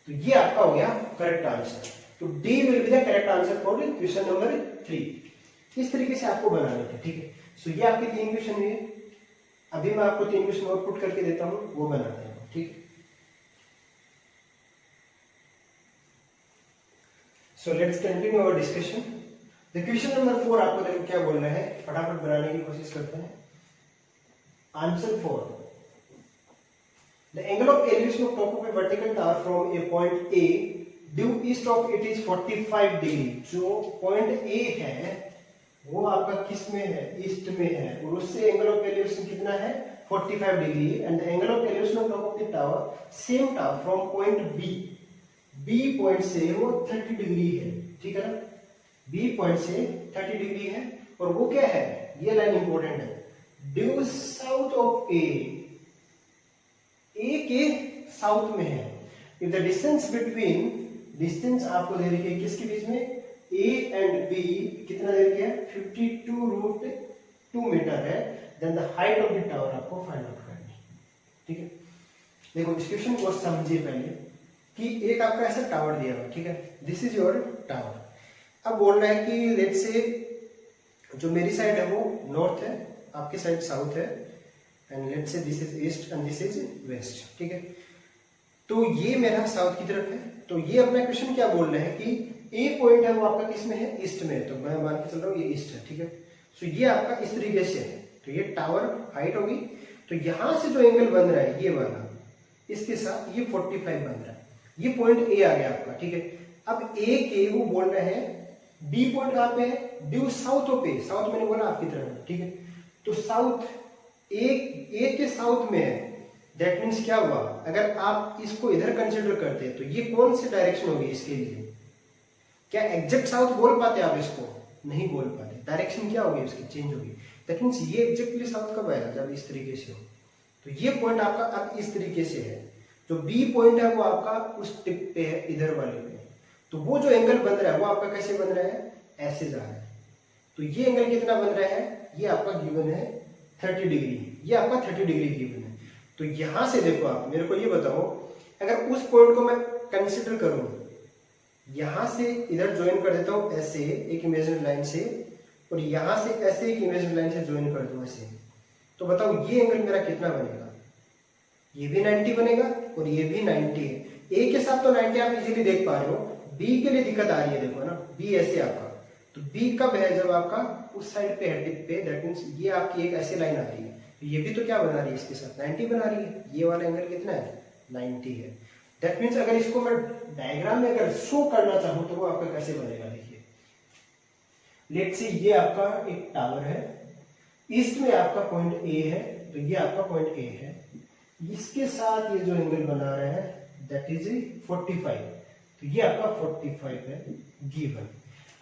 [SPEAKER 1] तो ये आपका हो गया करेक्ट आंसर। तो D will be the correct answer for question number 3। इस तरीके से आपको बनाना है। ठीक है, सो ये आपके 3 क्वेश्चन हुए। अभी मैं आपको 3 क्वेश्चन और पुट करके देता हूं, वो बनाते हैं। ठीक है, so let's continue our discussion. The question number 4 आपको देखो क्या बोल रहे हैं, फटाफट बनाने की कोशिश करते हैं। Answer 4, the angle of elevation of top of a vertical tower from a point A due east of it is 45 degree। जो point A है वो आपका किस में है, ईस्ट में है, और उससे एंगल ऑफ एलिवेशन कितना है 45 degree. And the angle of elevation of top of the tower, same tower from point B point से वो 30 डिग्री है। ठीक है ना, बी पॉइंट से 30 डिग्री है, और वो क्या है, ये लाइन इंपॉर्टेंट है, ड्यू साउथ ऑफ ए के साउथ में है। If the distance between, distance आपको दे रखी है किसके बीच में, ए एंड बी कितना दे रखी है 52√2 मीटर है, then the height of the tower आपको फाइंड आउट करनी है। ठीक है, देखो इस क्वेश्चन को समझिए पहले कि एक आपका ऐसा टावर दिया हुआ, ठीक है, दिस इज योर टावर। अब बोल रहा है कि लेट से जो मेरी साइड है वो नॉर्थ है, आपकी साइड साउथ है, and let say this is east and this is west. ठीक है, तो ये मेरा साउथ की तरफ है। तो ये अपना क्वेश्चन क्या बोल रहे हैं कि ए पॉइंट है वो आपका किस में है, ईस्ट में है, तो मैं मान के चल रहा हूँ ये ईस्ट है। ठीक है, सो ये आपका इस तरीके से है, तो ये टावर हाइट होगी। तो यहां से जो एंगल बन रहा है ये वाला, इसके साथ ये 45 बन रहा है, ये पॉइंट ए आ गया आपका। ठीक है, अब ए के वो बोल रहे हैं बी पॉइंट कहां पे है, due south of A, south मैंने बोला आपकी तरफ। ठीक है, तो साउथ ए के साउथ में है, दैट मीन्स क्या हुआ, अगर आप इसको इधर कंसिडर करते हैं तो ये कौन सी डायरेक्शन होगी इसके लिए, क्या एग्जैक्ट साउथ बोल पाते आप इसको, नहीं बोल पाते, डायरेक्शन क्या होगी उसकी, चेंज होगी। दैट मीन्स ये एग्जैक्टली साउथ कब आएगा, जब इस तरीके से हो। तो ये पॉइंट आपका अब इस तरीके से है, जो बी पॉइंट है वो आपका उस टिप पे है, इधर वाले पे। तो वो जो एंगल बन रहा है वो आपका कैसे बन रहा है, ऐसे जा रहा है। तो ये एंगल कितना बन रहा है, ये आपका गिवन है 30 डिग्री, ये आपका 30 डिग्री गिवन है। तो यहां से देखो आप मेरे को ये बताओ, अगर उस पॉइंट को मैं कंसिडर करूं, यहां से इधर ज्वाइन कर देता हूं ऐसे एक इमेजिनरी लाइन से, और यहां से ऐसे एक इमेजिनरी लाइन से ज्वाइन कर दूं ऐसे, तो बताओ ये एंगल मेरा कितना बनेगा, ये भी 90 बनेगा और ये भी 90 है। ए के साथ तो 90 आप इजीली देख पा रहे हो, बी के लिए दिक्कत आ रही है, देखो ना बी ऐसे आपका, तो बी कब है, जब आपका उस साइड पे है टिप पे, दैट मींस ये आपकी एक ऐसी लाइन आ रही है, तो ये भी तो क्या बना रही है इसके साथ 90 बना रही है, ये वाला एंगल कितना है 90 है। दैट मीन्स अगर इसको मैं डायग्राम में अगर शो करना चाहूं तो वो आपका कैसे बनेगा, देखिए लेट्स से ये आपका एक टावर है, ईस्ट में आपका पॉइंट ए है, तो ये आपका पॉइंट ए है, इसके साथ ये जो एंगल बना रहे हैं दैट इज 45, तो ये आपका 45 है गिवन।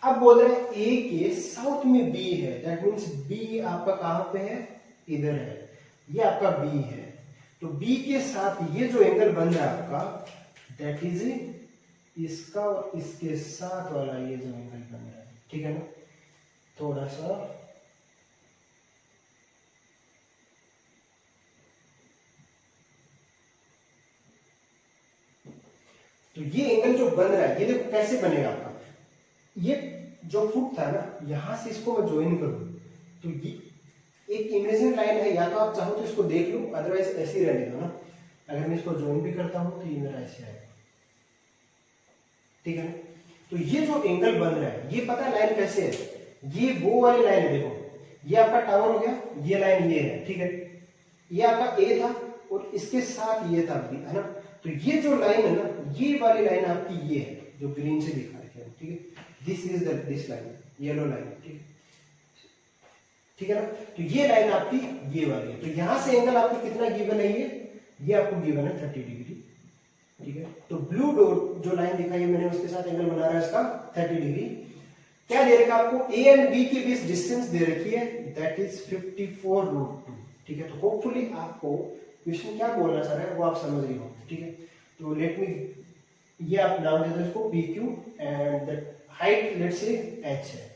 [SPEAKER 1] अब बोल रहे हैं ए के साउथ में बी है, दैट मीन्स बी आपका कहां पे है, इधर है, ये आपका बी है, तो बी के साथ ये जो एंगल बन रहा है आपका दैट इज इसका और इसके साथ वाला ये जो एंगल बन रहा है। ठीक है ना, थोड़ा सा तो ये एंगल जो बन रहा है ये देखो कैसे बनेगा आपका, ये जो फुट था ना यहां से इसको मैं ज्वाइन करूं तो ये एक इमेजिनरी लाइन है, या तो आप चाहो तो इसको देख लो, अदरवाइज ऐसे ही रहने दो ना। अगर मैं इसको ज्वाइन भी करता हूं तो ये मेरा ऐसे आएगा, ठीक है ना। तो ये जो एंगल बन रहा है ये पता है लाइन कैसे है, ये वो वाली लाइन है, देखो ये आपका टावर हो गया, ये लाइन ये है, ठीक है, ये आपका ए था और इसके साथ ये था बी, है ना। तो ये जो लाइन है ना ये वाली लाइन आपकी ये है जो ग्रीन से दिखा रखी है, ठीक है, this is this line, yellow line, ठीक है, ठीक है ना। तो ये लाइन आपकी ये वाली है, तो यहां से एंगल आपको कितना गिवन है, ये आपको गिवन है 30 डिग्री, ठीक है। तो ब्लू डॉट जो लाइन दिखाई है मैंने उसके साथ एंगल बना रहा है इसका 30 डिग्री। क्या दे रखा आपको, ए एंड बी के बीच डिस्टेंस दे रखी है, दैट इज 54√2, ठीक है। तो होपफुली आपको क्वेश्चन क्या बोलना चाह रहा है वो आप समझ रही हो, ठीक है। तो लेट मी, ये आप नाम दे दो इसको P Q and the height let's say H है।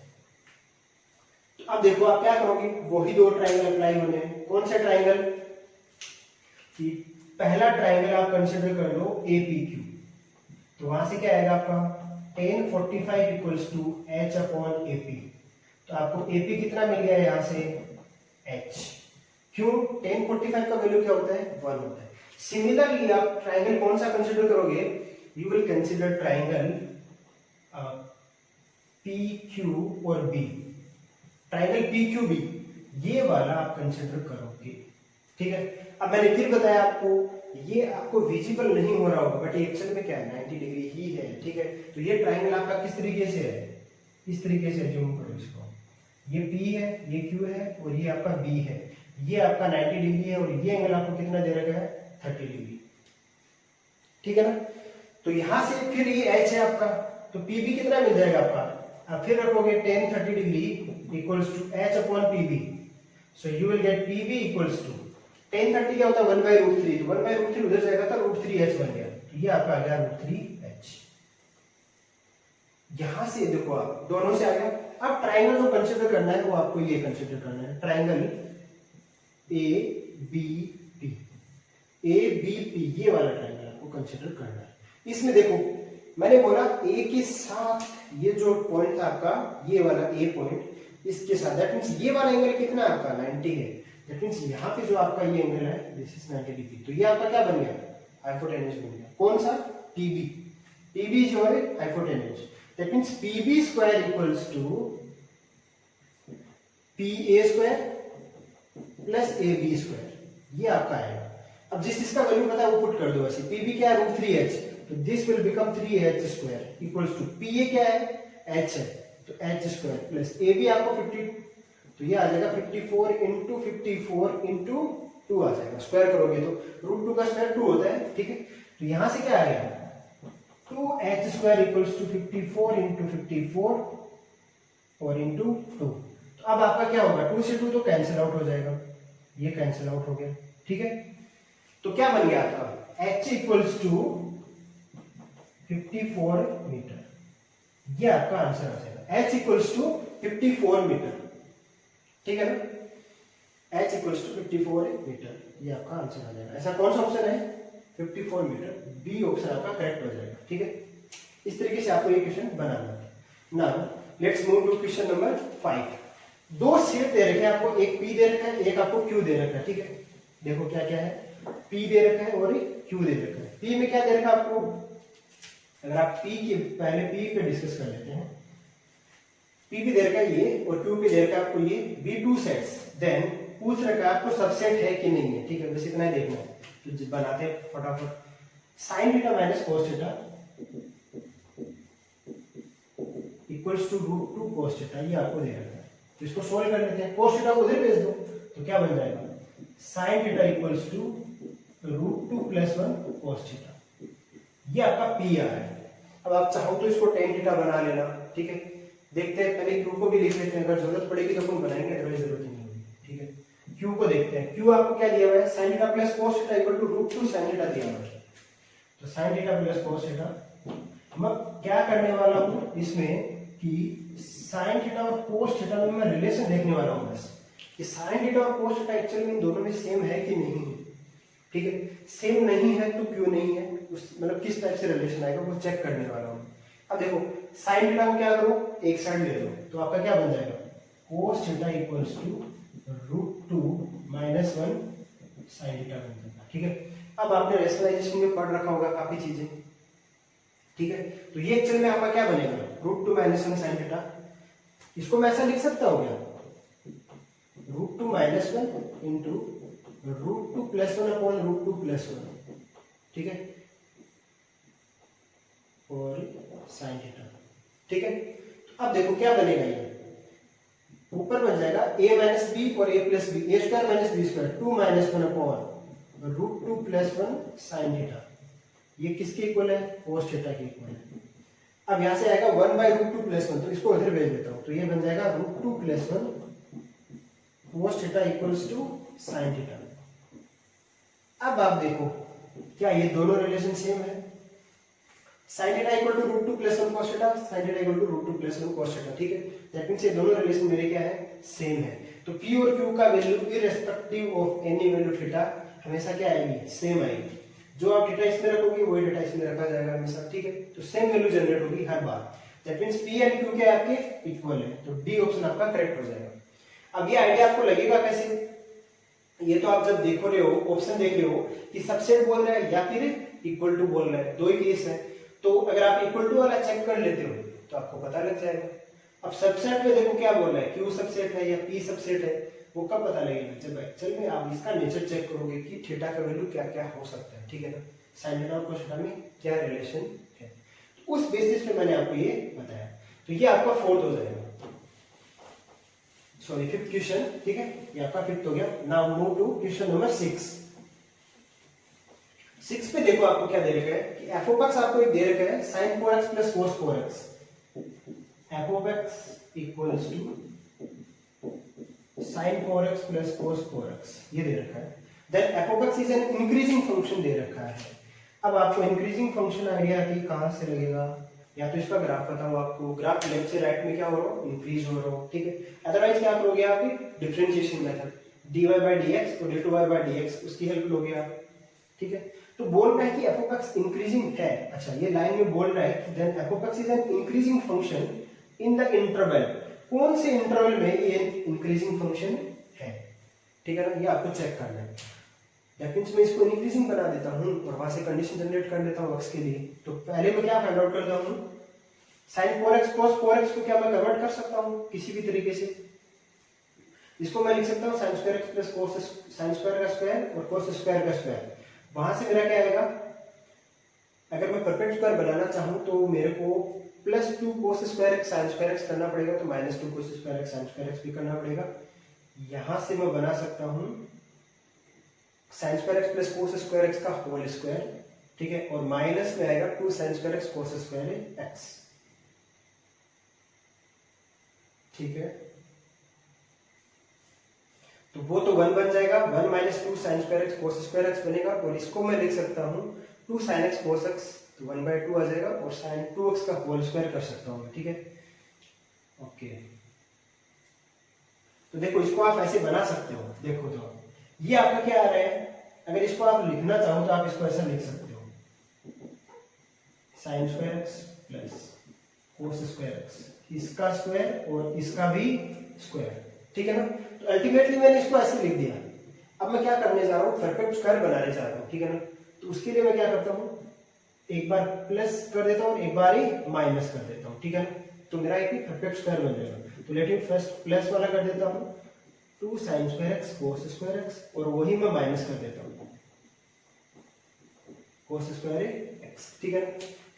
[SPEAKER 1] तो अब देखो आप क्या करोगे, वही दो ट्राइंगल अप्लाई होने हैं। कौन सा ट्राइंगल, कि पहला ट्राइंगल आप कंसीडर कर लो ए पी क्यू, तो वहां से क्या आएगा आपका tan 45 equals to H upon A P. तो आपको ए पी कितना मिल गया यहां से h, क्यों, tan 45 का वैल्यू क्या होता है 1 होता है। सिमिलरली आप ट्राइंगल कौन सा कंसीडर करोगे, you will consider triangle P Q और B, triangle P Q B ये वाला आप कंसीडर करोगे, ठीक है। अब मैंने फिर बताया आपको ये आपको विजिबल नहीं हो रहा होगा बट एक्चुअल में क्या है 90 डिग्री ही है, ठीक है। तो ये ट्राइंगल आपका किस तरीके से है, इस तरीके से जूम करो इसको, ये P है, ये Q है और ये आपका B है, ये आपका 90 डिग्री है और ये एंगल आपको कितना दे रखा है 30 डिग्री, ठीक है ना। तो यहां से फिर ये H है आपका, तो PB कितना मिल जाएगा आपका, आप फिर रखोगे tan 30 degree equals to H upon PB, so you will get PB equals to tan 30 क्या होता है 1/√3, तो 1/√3 उधर जाएगा तो √3h बन गया, तो ये आपका आ गया √3h। यहां से देखो आप दोनों से आ गया। अब ट्राइंगल जो कंसीडर करना है वो आपको ये कंसीडर करना है, ट्राइंगल ABP, ABP ये वाला ट्राइंगल आपको कंसीडर करना है। इसमें देखो मैंने बोला A के साथ ये जो पॉइंट था आपका ये वाला A पॉइंट, इसके साथ दैट मींस ये वाला एंगल कितना है आपका 90 है, दैट मींस यहाँ पे जो आपका ये एंगल है दिस इज 90 डिग्री, तो ये आपका क्या बन गया हाइपोटेन्यूज बन गया, कौन सा PB, PB जो है hypotenuse, that means PB square equals to PA square plus AB square, ये आपका आएगा। अब जिस चीज का वैल्यू पता है वो पुट कर दो वैसे, PB क्या है √3h, तो this will become 3h square equals to PA क्या है h है तो h स्क्वायर प्लस AB आपको 50, तो ये आ जाएगा 54 इंटू 54 इंटू 2 आ जाएगा, स्क्वायर करोगे तो √2 का स्क्वायर 2 होता है, ठीक है। तो यहां से क्या आ गया 2h square equals to 54 into 54 और इंटू 2। तो अब आपका क्या होगा 2 से 2 तो कैंसिल आउट हो जाएगा, ये कैंसिल आउट हो गया, ठीक है। तो क्या बन गया आपका h इक्वल्स टू 54 मीटर, ये आपका आंसर आ जाएगा h इक्वल्स टू 54 मीटर, ठीक है ना, h इक्वल्स टू 54 मीटर, ये आपका आंसर आ जाएगा। ऐसा कौन सा ऑप्शन है 54 मीटर, बी ऑप्शन आपका करेक्ट हो जाएगा, ठीक है। इस तरीके से आपको ये क्वेश्चन बनाना है। Now let's move to question number 5। दो सेट दे रखे हैं आपको, एक P दे रखा है एक आपको Q दे रखा है, ठीक है। देखो क्या क्या है, P दे रखा है और एक Q दे रखा है। P में क्या दे रखा है आपको, अगर आप P के पहले P पे डिस्कस कर लेते हैं, P भी दे रखा है ये और Q भी दे रखा है आपको ये B2 सेट्स, देन पूछ रखा है आपको सबसेट है कि नहीं है, ठीक है, बस इतना ही देखना है। तो बनाते हैं फटाफट, sin theta minus cos theta equals to √2 cos theta, ये आपको दे रखा है। तो इसको सोल्व कर लेते हैं, cos थीटा को उधर भेज दो तो क्या बन जाएगा sin theta equals to √2 + 1 cos theta, ये आपका P आ रहा है। अब आप चाहो तो इसको tan थीटा बना लेना, ठीक है। देखते हैं पहले Q को भी लिख लेते हैं, अगर जरूरत पड़ेगी तो अपन बनाएंगे, अदरवाइज जरूरत नहीं होगी, ठीक है। Q को देखते हैं, Q आपको क्या दिया हुआ है sin theta plus cos theta equal to √2 sin theta दिया हुआ है, तो sin theta plus cos theta. मैं क्या करने वाला हूं इसमें कि sin थीटा और cos थीटा में मैं रिलेशन देखने वाला हूं बस, कि sin थीटा और cos थीटा एक्चुअली में दोनों में सेम है कि नहीं है, ठीक है। सेम नहीं है तो Q नहीं है, मतलब किस टाइप से रिलेशन आएगा वो चेक करने वाला हूँ। अब देखो साइन थीटा को क्या करो, एक साइड ले लो, तो आपका क्या बन जाएगा, cos theta equals to √2 - 1 sine theta बन जाएगा। ठीक है, अब आपने रेशनलाइजेशन में पढ़ रखा होगा काफी चीजें। ठीक है, तो ये एक्चुअल में आपका क्या बनेगा, √2 - 1 साइन थीटा। इसको मैं ऐसा लिख सकता हूँ क्या, √2 - 1 इंटू √2 + 1 अपॉन √2 + 1। ठीक है, और साइन थीटा। ठीक है, तो अब देखो क्या बनेगा, ये ऊपर बन जाएगा a - b और a + b, a² - b², 2 - 1 upon √2 + 1 sine theta. ये किसके इक्वल है, कोस थीटा के इक्वल है। अब यहां से आएगा 1/√2 + 1, तो इसको इधर भेज देता हूं, तो ये बन जाएगा √2 + 1 cos theta equals to sine theta. अब आप देखो क्या ये दोनों रिलेशन सेम है, sine theta equal to √2 + 1 cos theta, sine theta equal to √2 + 1 cos theta. ठीक है, दैट मींस ये दोनों रिलेशन मेरे क्या है, सेम है। तो p और q का value irrespective of any value theta हमेशा क्या आएगी, सेम आएगी। जो आप थीटा इसमें रखोगे वही थीटा इसमें रखा जाएगा हमेशा। ठीक है, तो सेम वैल्यू जनरेट होगी हर बार। That means p and q के आपके इक्वल है, तो डी ऑप्शन आपका करेक्ट हो जाएगा। अब ये आइडिया आपको लगेगा कैसे, ये तो आप जब देख रहे हो, ऑप्शन देख रहे हो कि सबसेट बोल रहा है या फिर इक्वल टू बोल रहा है, दो ही केस है। तो अगर आप इक्वल टू वाला चेक कर लेते हो तो आपको पता लग जाएगा। अब सबसेट में देखो क्या बोल रहा है, क्यू सबसेट है या पी सबसेट है, वो कब पता लगेगा, जब एक्चुअल में आप इसका नेचर चेक करोगे कि थीटा का वैल्यू क्या क्या हो सकता है। ठीक है ना, साइन थीटा और कोस थीटा में क्या रिलेशन है, तो उस बेसिस पे मैंने आपको ये बताया। तो ये आपका फोर्थ हो जाएगा, सॉरी फिफ्थ क्वेश्चन। ठीक है, ये आपका फिफ्थ हो गया। Now move to question number 6। 6 पे देखो आपको क्या दे रखा है कि f ऑफ x आपको एक दे रखा है sin 4x + cos 4x, f of x equals to sin 4x + cos 4x, ये दे रखा है। Then f of x is an increasing function दे रखा है। अब आपको इंक्रीजिंग फंक्शन आइडिया कि कहां से लगेगा, या तो इसका ग्राफ पता हो आपको, ग्राफ लेफ्ट से राइट में क्या हो रहा हो, इंक्रीज हो रहा हो। ठीक है, अदरवाइज क्या करोगे आप, डिफरेंशिएशन मेथड dy/dx और d2y/dx, उसकी हेल्प लोगे आप। ठीक है, तो बोल रहा है कि f ऑफ x इंक्रीजिंग है। अच्छा, ये लाइन में बोल रहा है कि then f of x is an increasing function in the interval. कौन से इंटरवल में ये इंक्रीजिंग फंक्शन है। ठीक है ना, ये आपको चेक करना है। दैट मींस मैं इसको इंक्रीजिंग बना देता हूं और वहां से कंडीशन जनरेट कर लेता हूं x के लिए। तो पहले मैं क्या फाइंड आउट करता हूं, sin 4x cos 4x को क्या मैं कन्वर्ट कर सकता हूं किसी भी तरीके से। इसको मैं लिख सकता हूं sin² x + cos sin² का स्क्वायर और cos² का स्क्वायर। वहां से मेरा क्या आएगा, अगर मैं परफेक्ट स्क्वायर बनाना चाहूं तो मेरे को +2 cos² x sin² x करना पड़ेगा, तो -2 cos² x sin² x भी करना पड़ेगा। यहां से मैं बना सकता हूं sin² x + cos² x का होल स्क्वायर। ठीक है, और माइनस में आएगा 2 sin² x cos² x। ठीक है, तो वो तो 1 बन जाएगा, 1 - 2 sin² x cos² x बनेगा। और इसको मैं लिख सकता हूं 2 sin x cos x, तो 1/2 आ जाएगा, और sin 2x का होल स्क्वायर कर सकता हूं। ठीक है, ओके, तो देखो इसको आप ऐसे बना सकते हो। देखो तो ये आपका क्या आ रहा है, अगर इसको आप लिखना चाहो तो आप इसको ऐसा लिख सकते हो sin² x + cos² x, इसका स्क्वायर और इसका भी स्क्वायर। ठीक है ना, तो अल्टीमेटली मैंने इसको ऐसे लिख दिया। अब मैं क्या करने जा रहा हूँ, परफेक्ट स्क्वायर बनाने जा रहा हूँ। ठीक है ना, तो उसके लिए मैं क्या करता हूँ, एक बार प्लस कर देता हूँ, एक बार ही माइनस कर देता हूँ। ठीक है ना, तो मेरा एक परफेक्ट स्क्वायर बन जाएगा। तो लेट मी फर्स्ट प्लस वाला कर देता हूँ 2 sin² x cos² x, और वही मैं माइनस कर देता हूँ cos² x। ठीक है,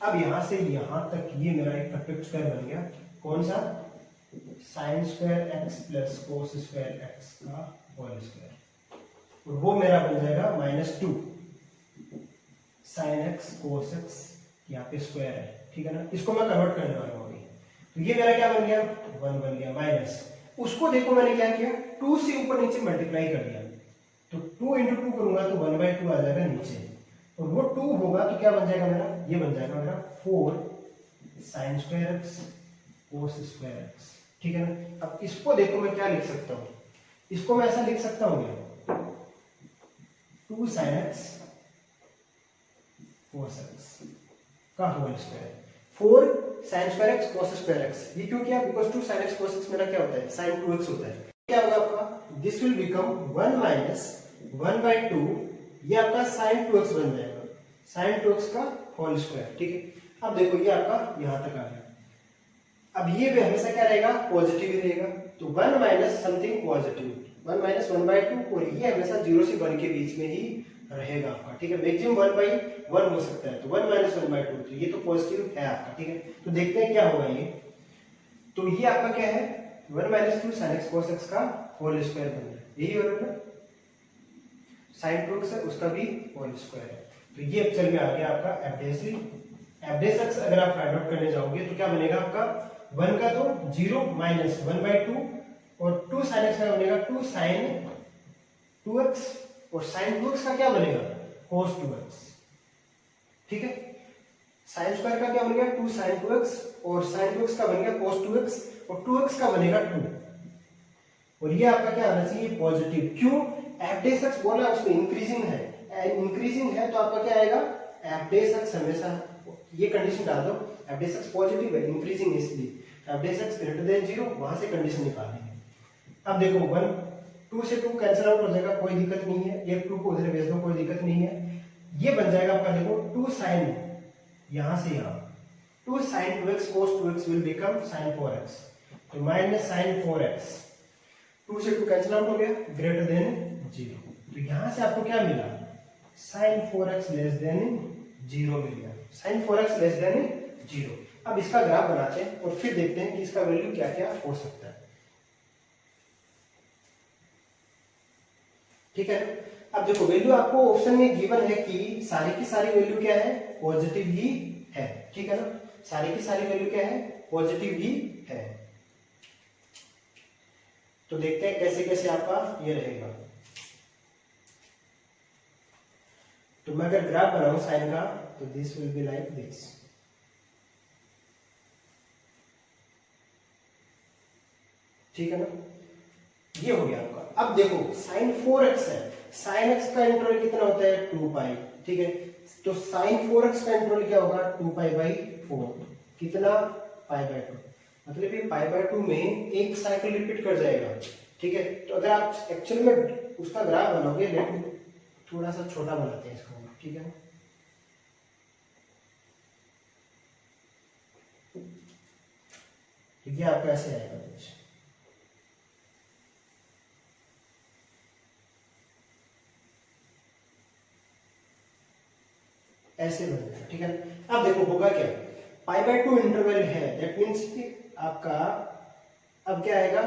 [SPEAKER 1] अब यहां से यहां तक ये मेरा एक परफेक्ट स्क्वायर बन गया। कौन सा, sin² x + cos² x का होल स्क्वायर, और वो मेरा बन जाएगा -2 sin x cos x, यहाँ पे स्क्वायर है। ठीक है ना, इसको मैं कन्वर्ट करने वाला हूँ अभी। तो ये मेरा क्या बन गया, 1 बन गया, माइनस उसको देखो मैंने क्या किया, 2 से ऊपर नीचे मल्टीप्लाई कर दिया। तो 2 × 2 करूंगा तो 1/2 आ जाएगा नीचे, और वो 2 होगा तो क्या बन जाएगा मेरा, ये बन जाएगा मेरा 4 sin² x cos² x। ठीक है ना, अब इसको देखो मैं क्या लिख सकता हूँ, इसको मैं ऐसा लिख सकता हूँ 2 sin x cos का whole square, 4 sin square x cos square x। ये क्यों किया? Because 2 sin x cos x मेरा क्या होता है? sin 2x होता है। क्या होगा आपका? दिस विल बिकम 1 माइनस 1/2, ये आपका sin 2x बन जाएगा, sin 2x का होल स्क्वायर। ठीक है, अब देखो ये आपका यहां तक आ गया। अब ये भी हमेशा क्या रहेगा? पॉजिटिव ही रहेगा, तो 1 माइनस समथिंग पॉजिटिव, 1 माइनस 1/2, और ये हमेशा 0 से 1 के बीच में ही रहेगा आपका। ठीक है, मैक्सिमम 1/1 हो सकता है, तो 1 माइनस 1/2, तो ये तो पॉजिटिव है आपका। ठीक है, तो देखते हैं क्या होगा ये। तो ये आपका क्या है? 1 minus 2 sin x cos x का होल स्क्वायर बन रहा है, यही हो रहा है। sin 2x है, उसका भी होल स्क्वायर है। तो ये अब चल में आ गया आपका f dash x। अगर आप फाइंड आउट करने जाओगे तो क्या बनेगा आपका? 1 का तो 0 माइनस 1/2, और 2 sin x का बनेगा 2 sin 2x, और sin 2x का क्या बनेगा? cos 2x। ठीक है, sin स्क्वायर का क्या बनेगा? 2 sin 2x, और sin 2x का बनेगा cos 2x, और 2x का बनेगा 2, और ये आपका क्या आना चाहिए? पॉजिटिव। क्यों? f dash x बोला उसमें इंक्रीजिंग है, इंक्रीजिंग है तो आपका क्या आएगा? f dash x हमेशा, ये कंडीशन डाल दो, f dash x पॉजिटिव है, इंक्रीजिंग है, इसलिए f dash x greater than 0, वहां से कंडीशन निकालेंगे। अब देखो 1 2 से 2 कैंसिल आउट हो जाएगा, कोई दिक्कत नहीं है, ये 2 को उधर भेज दो, कोई दिक्कत नहीं है। ये बन जाएगा आपका, देखो 2 sin, यहां से यहां 2 sin 2x cos 2x will become sin 4x, तो माइनस sin 4x, 2 से 2 कैंसिल आउट हो गया, ग्रेटर देन 0, तो यहां से आपको क्या मिला? sin 4x लेस देन 0 मिल गया, sin 4x लेस देन 0। अब इसका ग्राफ बनाते हैं और फिर देखते हैं कि इसका वैल्यू क्या क्या हो सकता है। ठीक है, अब देखो वैल्यू आपको ऑप्शन में गिवन है कि सारी की सारी वैल्यू क्या है? पॉजिटिव ही है। ठीक है ना, सारी की सारी वैल्यू क्या है? पॉजिटिव ही है। तो देखते हैं कैसे कैसे आपका ये रहेगा। तो मैं अगर ग्राफ बनाऊं साइन का, तो this will be like this. ठीक है ना, ये हो गया आपका। अब देखो sin 4x है, sin x का इंटरवल कितना होता है? 2 पाई। ठीक है, तो sin 4x का इंटरवल क्या होगा? 2 पाई बाई 4, कितना? पाई बाई 2, मतलब ये पाई बाई 2 में एक साइकिल रिपीट कर जाएगा। ठीक है, तो अगर आप एक्चुअल में उसका ग्राफ बनाओगे, लेकिन थोड़ा सा छोटा बनाते हैं इसको। ठीक है, ये आपका ऐसे आएगा कुछ, ऐसे बन जाएगा। ठीक है, अब देखो होगा क्या? पाई बाय 2 इंटरवल है, दैट मीन्स कि आपका अब क्या आएगा?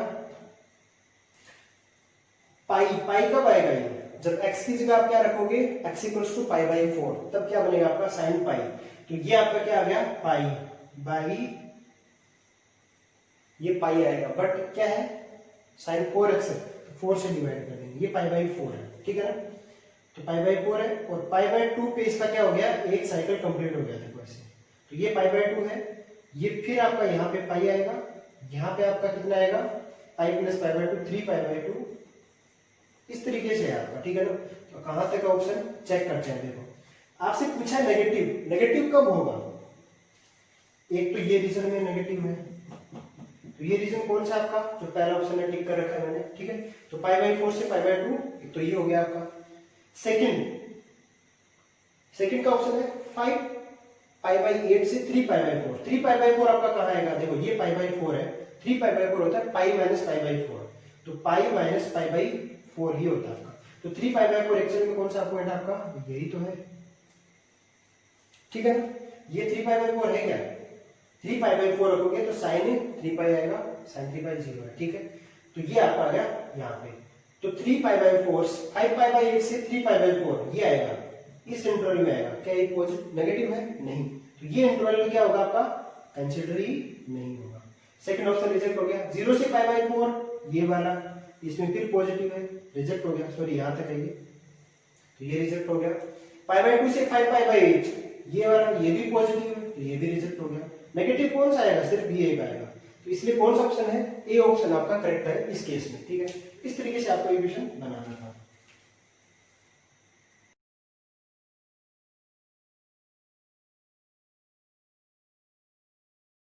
[SPEAKER 1] पाई पाई कब आएगा? ये जब x की जगह आप क्या रखोगे? x equals to pi by 4, तब क्या बनेगा आपका? Sine pi. तो ये आपका क्या आ गया? पाई बाई, ये पाई आएगा, बट क्या है? साइन 4x है, तो 4 से डिवाइड कर देंगे, ये पाई बाई 4 है। ठीक है ना, तो पाई बाई 4 है, और पाई बाई 2 पे इसका क्या हो गया? एक साइकिल कंप्लीट हो गया। देखो ऐसे, तो ये पाई बाई 2 है, ये फिर आपका यहाँ पे पाई आएगा, यहाँ पे आपका कितना आएगा? Pi plus pi by 2, 3 pi by 2, इस तरीके से है आपका। ठीक है ना, तो कहां तक ऑप्शन चेक करते हैं। देखो आपसे पूछा है नेगेटिव, नेगेटिव कब होगा? एक तो ये रीजन में नेगेटिव है, तो ये रीजन कौन सा आपका? जो पहला ऑप्शन में टिक कर रखा है मैंने। ठीक है, तो पाई बाई 4 से पाई बाई 2, तो ये हो गया आपका। सेकंड का ऑप्शन है 5 पाई बाई 8 से 3 पाई बाई 4। 3 पाई बाई 4 आपका कहां आएगा? देखो ये पाई बाई 4 है, 3 पाई बाई 4 होता है पाई माइनस पाई बाई 4, तो पाई माइनस पाई बाई 4 ही होता है आपका। तो 3 पाई बाई 4 एक्चुअल में कौन सा पॉइंट आपका? यही तो है। ठीक है ना, ये 3 पाई बाई 4 है क्या? 3 पाई बाई 4 रखोगे तो साइन 3 पाई आएगा, साइन 3 पाई 0 है। ठीक है, तो ये आपका आ गया यहाँ पे। तो 3 पाई बाई 4, 5 पाई बाई 8 से 3 पाई बाई 4, ये आएगा इस इंटरवल में आएगा। क्या ये पॉजिटिव नेगेटिव है? नहीं, तो ये इंटरवल में क्या होगा आपका? कंसीडर ही नहीं होगा। सेकंड ऑप्शन रिजेक्ट हो गया। 0 से पाई बाई 4, ये वाला, इसमें फिर पॉजिटिव है, रिजेक्ट हो गया। सॉरी यहां तक है ये, तो ये रिजेक्ट हो गया। पाई बाई 2 से 5 पाई बाई 8, ये वाला, ये भी पॉजिटिव है, तो ये भी रिजेक्ट हो गया। नेगेटिव कौन सा आएगा? सिर्फ ये एक आएगा, तो इसलिए कौन सा ऑप्शन है? ए ऑप्शन आपका करेक्ट है इस केस में। ठीक है, इस तरीके से आपको इक्वेशन बनाना था।